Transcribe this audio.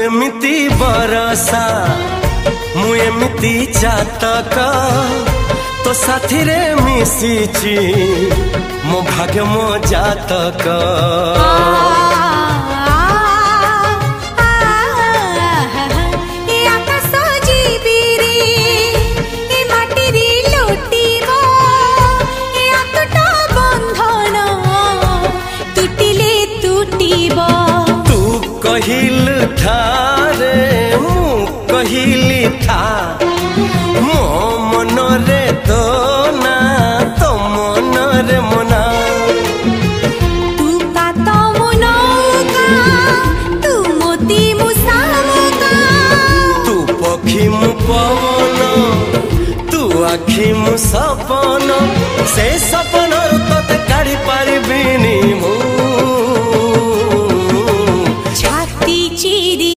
एमिति बरसा मु एमिति चातक तो साथी रे मिशिची मो भाग्य मो जातक। कहिल था रे मु कहिली था मो मन रे तो ना तो मन रे मना। तू का तो मुनौका तू मोती मुसामुका तू पखी मु पवन तू आखी मु सपन से सपन